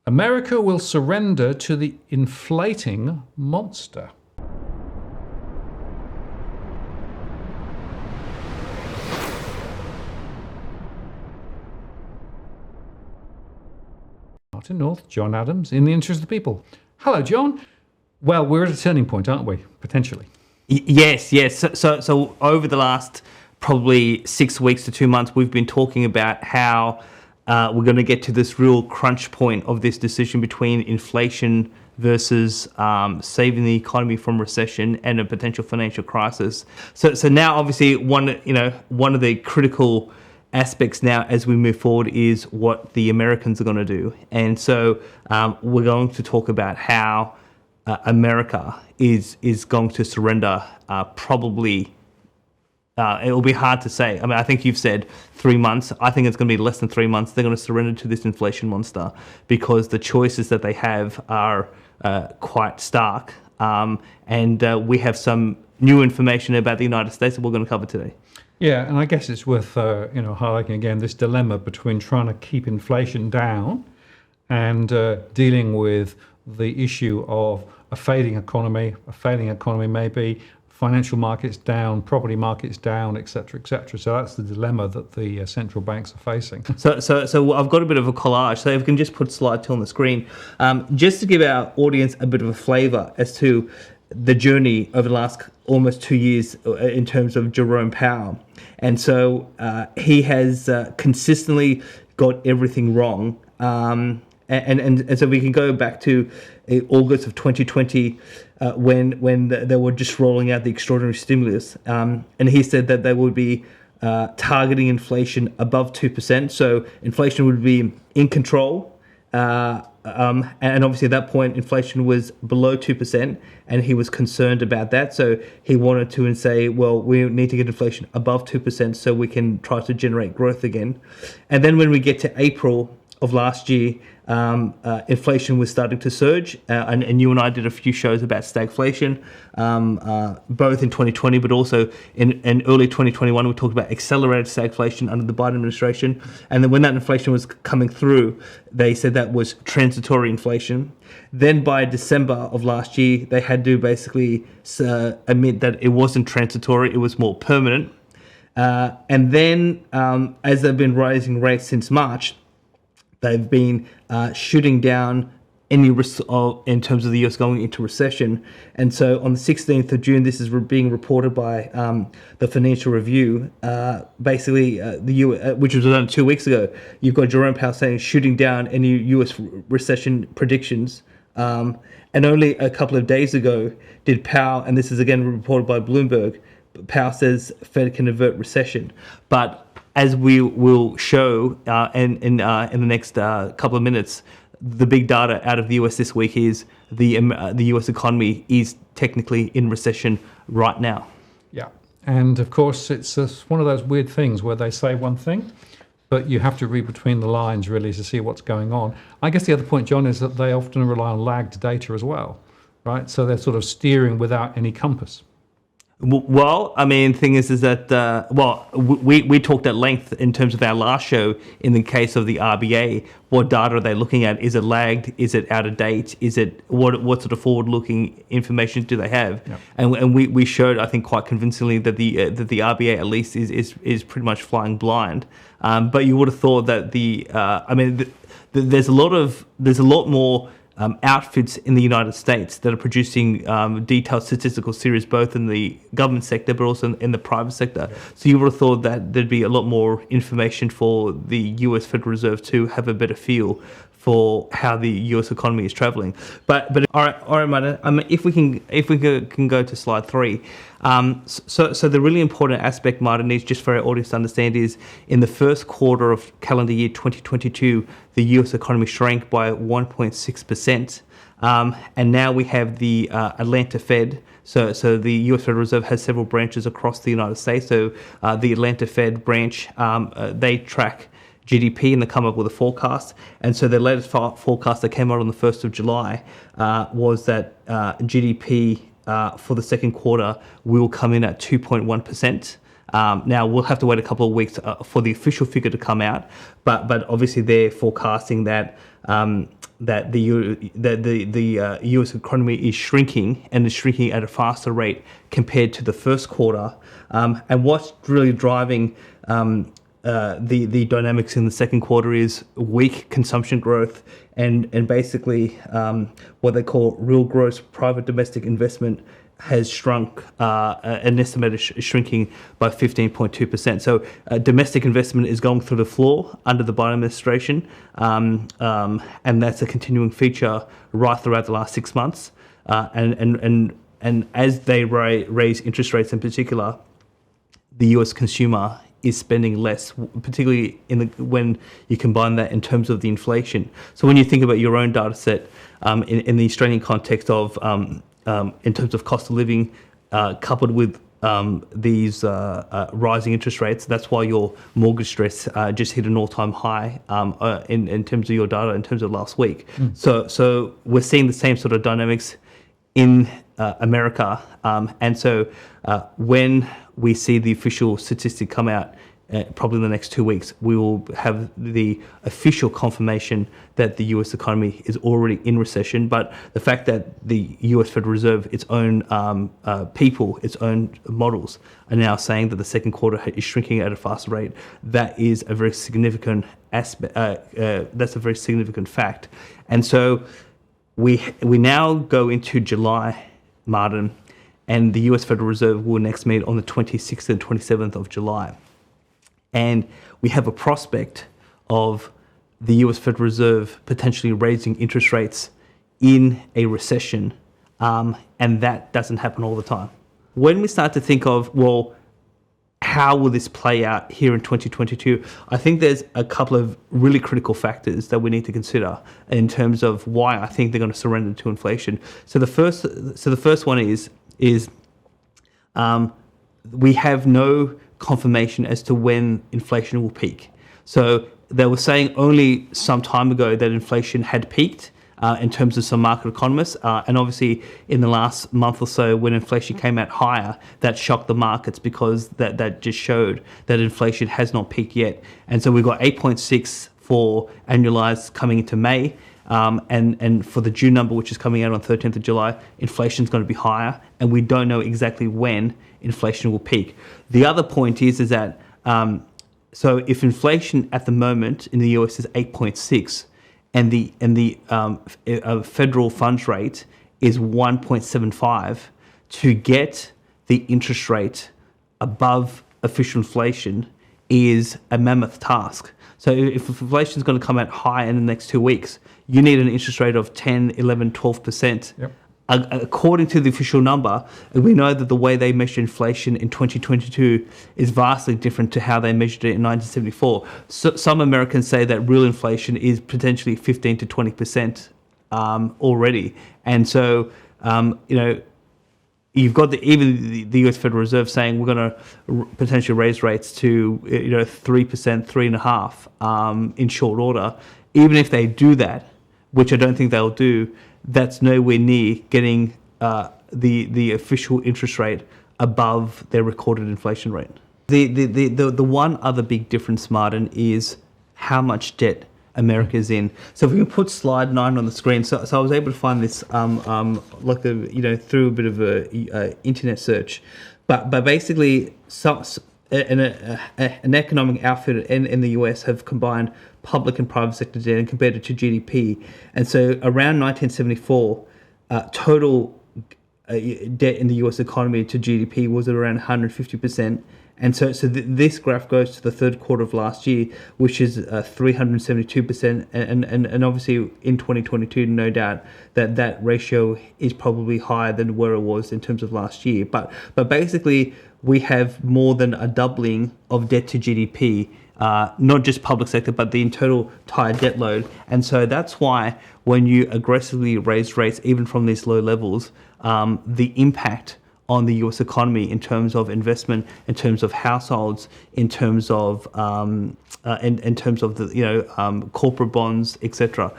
America will surrender to the inflating monster. Martin North, John Adams, in the interest of the people. Hello, John. Well, we're at a turning point, aren't we? Potentially. Yes. So over the last probably 6 weeks to 2 months, we've been talking about how we're going to get to this real crunch point of this decision between inflation versus saving the economy from recession and a potential financial crisis. So now, obviously, one of the critical aspects now as we move forward is what the Americans are going to do, and so we're going to talk about how America is going to surrender. Probably it will be hard to say. I mean, I think you've said 3 months. I think it's going to be less than 3 months. They're going to surrender to this inflation monster because the choices that they have are quite stark. And we have some new information about the United States that we're going to cover today. Yeah, and I guess it's worth highlighting again this dilemma between trying to keep inflation down and dealing with the issue of a failing economy. A failing economy may be financial markets down, property markets down, etc., etc. So that's the dilemma that the central banks are facing. So I've got a bit of a collage. So if we can just put slide 2 on the screen, just to give our audience a bit of a flavour as to the journey over the last almost 2 years in terms of Jerome Powell. And so he has consistently got everything wrong. And so we can go back to August of 2020 when they were just rolling out the extraordinary stimulus. And he said that they would be targeting inflation above 2%. So inflation would be in control. And obviously at that point, inflation was below 2%, and he was concerned about that. So he wanted to say, well, we need to get inflation above 2% so we can try to generate growth again. And then when we get to April of last year, inflation was starting to surge, and you and I did a few shows about stagflation, both in 2020, but also in early 2021, we talked about accelerated stagflation under the Biden administration. And then when that inflation was coming through, they said that was transitory inflation. Then by December of last year, they had to basically admit that it wasn't transitory, it was more permanent. And then as they've been raising rates since March, they've been shooting down any risk in terms of the US going into recession. And so on the 16th of June, this is being reported by the Financial Review. Basically, the US, which was done 2 weeks ago, you've got Jerome Powell saying shooting down any US recession predictions. And only a couple of days ago did Powell, and this is again reported by Bloomberg, Powell says Fed can avert recession. But as we will show in the next couple of minutes, the big data out of the US this week is the US economy is technically in recession right now. Yeah, and of course it's one of those weird things where they say one thing, but you have to read between the lines really to see what's going on. I guess the other point, John, is that they often rely on lagged data as well, right? So they're sort of steering without any compass. Well, I mean, the thing is that, we talked at length in terms of our last show in the case of the RBA. What data are they looking at? Is it lagged? Is it out of date? Is it what sort of forward-looking information do they have? Yep. And we showed, I think, quite convincingly that the RBA at least is pretty much flying blind. But you would have thought that there's a lot more outfits in the United States that are producing detailed statistical series, both in the government sector but also in the private sector. So you would have thought that there'd be a lot more information for the US Federal Reserve to have a better feel for how the US economy is traveling. But all right, Martin. If we can go to slide 3. So the really important aspect, Martin, is just for our audience to understand is in the first quarter of calendar year 2022, the US economy shrank by 1.6%. And now we have the Atlanta Fed. So the US Federal Reserve has several branches across the United States. So the Atlanta Fed branch, they track GDP and they come up with a forecast. And so the latest forecast that came out on the 1st of July was that GDP for the second quarter will come in at 2.1%. Now, we'll have to wait a couple of weeks for the official figure to come out, but obviously they're forecasting that that the U.S. economy is shrinking and is shrinking at a faster rate compared to the first quarter. And what's really driving the dynamics in the second quarter is weak consumption growth and basically what they call real gross private domestic investment has shrunk, an estimated shrinking by 15.2%. So domestic investment is going through the floor under the Biden administration, and that's a continuing feature right throughout the last 6 months. And as they raise interest rates in particular, the US consumer is spending less, particularly when you combine that in terms of the inflation. So when you think about your own data set in the Australian context of in terms of cost of living, coupled with these rising interest rates, that's why your mortgage stress just hit an all-time high in terms of your data in terms of last week. So we're seeing the same sort of dynamics in America, and so when we see the official statistic come out, probably in the next 2 weeks, we will have the official confirmation that the US economy is already in recession. But the fact that the US Federal Reserve, its own people, its own models, are now saying that the second quarter is shrinking at a faster rate, that is a very significant aspect. That's a very significant fact. And so we now go into July, Martin, and the US Federal Reserve will next meet on the 26th and 27th of July. And we have a prospect of the US Federal Reserve potentially raising interest rates in a recession, and that doesn't happen all the time. When we start to think of, well, how will this play out here in 2022? I think there's a couple of really critical factors that we need to consider in terms of why I think they're going to surrender to inflation. So the first one is we have no confirmation as to when inflation will peak. So they were saying only some time ago that inflation had peaked in terms of some market economists. And obviously in the last month or so when inflation came out higher, that shocked the markets because that just showed that inflation has not peaked yet. And so we've got 8.6 for annualized coming into May. And for the June number, which is coming out on 13th of July, inflation is going to be higher, and we don't know exactly when inflation will peak. The other point is that so if inflation at the moment in the US is 8.6, and the federal funds rate is 1.75, to get the interest rate above official inflation is a mammoth task. So if inflation is going to come out high in the next 2 weeks, you need an interest rate of 10, 11, 12%. Yep. According to the official number, we know that the way they measure inflation in 2022 is vastly different to how they measured it in 1974. So some Americans say that real inflation is potentially 15 to 20% already. And so, you've got the US Federal Reserve saying we're going to potentially raise rates to 3%, 3.5% in short order. Even if they do that, which I don't think they'll do, that's nowhere near getting the official interest rate above their recorded inflation rate. The one other big difference, Martin, is how much debt America is in. So if we can put slide 9 on the screen. So I was able to find this through a bit of a internet search, but basically an economic outfit in the US have combined public and private sector debt and compared it to GDP. And so around 1974, total debt in the US economy to GDP was at around 150%. And so this graph goes to the third quarter of last year, which is 372%. And obviously in 2022, no doubt that ratio is probably higher than where it was in terms of last year. But basically, we have more than a doubling of debt to GDP, not just public sector, but the entire debt load. And so that's why when you aggressively raise rates, even from these low levels, the impact on the US economy in terms of investment, in terms of households, in terms of the corporate bonds, etc.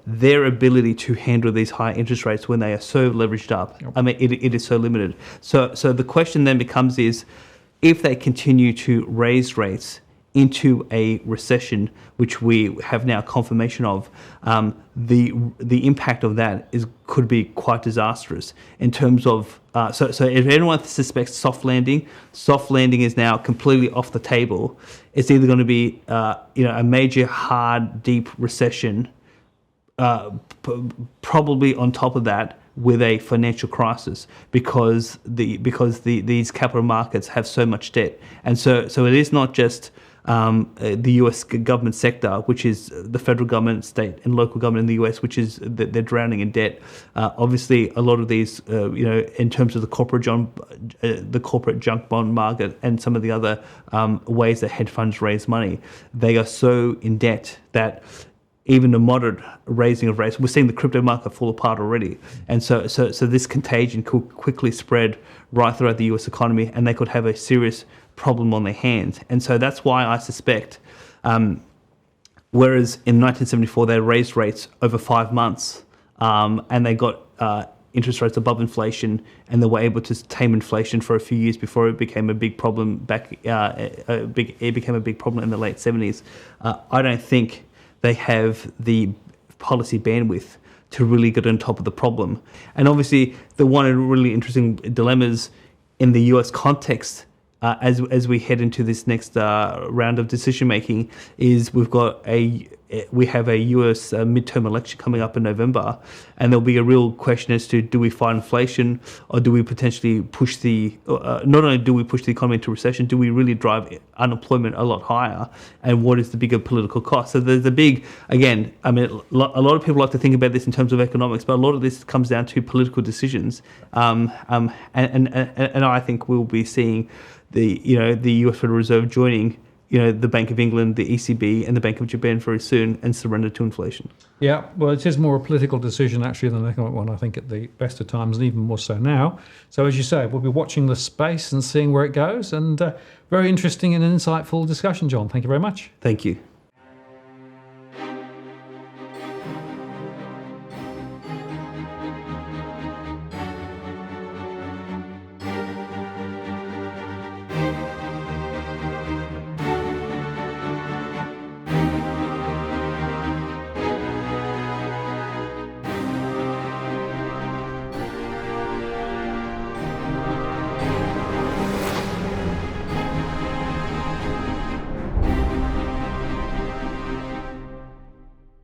Their ability to handle these high interest rates when they are so leveraged up. Yep. I mean, it is so limited. So the question then becomes is, if they continue to raise rates into a recession, which we have now confirmation of, the impact of that could be quite disastrous in terms of. So if anyone suspects soft landing is now completely off the table. It's either going to be a major, hard, deep recession, probably on top of that with a financial crisis, because these capital markets have so much debt, and so it is not just the U.S. government sector, which is the federal government, state and local government in the U.S., which is they're drowning in debt. Obviously, a lot of these, in terms of the corporate junk bond market and some of the other ways that hedge funds raise money, they are so in debt that even a moderate raising of rates, we're seeing the crypto market fall apart already. And so this contagion could quickly spread right throughout the US economy, and they could have a serious problem on their hands. And so that's why I suspect, whereas in 1974 they raised rates over 5 months, and they got interest rates above inflation, and they were able to tame inflation for a few years before it became a big problem it became a big problem in the late 70s. I don't think they have the policy bandwidth to really get on top of the problem. And obviously, the one really interesting dilemmas in the US context, as we head into this next round of decision making, is we have a US midterm election coming up in November, and there'll be a real question as to, do we fight inflation, or do we potentially push not only do we push the economy into recession, do we really drive unemployment a lot higher, and what is the bigger political cost? So there's a big, again, I mean, a lot of people like to think about this in terms of economics, but a lot of this comes down to political decisions, and I think we'll be seeing the US Federal Reserve joining the Bank of England, the ECB, and the Bank of Japan very soon, and surrender to inflation. Yeah, well, it is more a political decision actually than an economic one, I think, at the best of times, and even more so now. So as you say, we'll be watching the space and seeing where it goes, and very interesting and insightful discussion, John. Thank you very much. Thank you.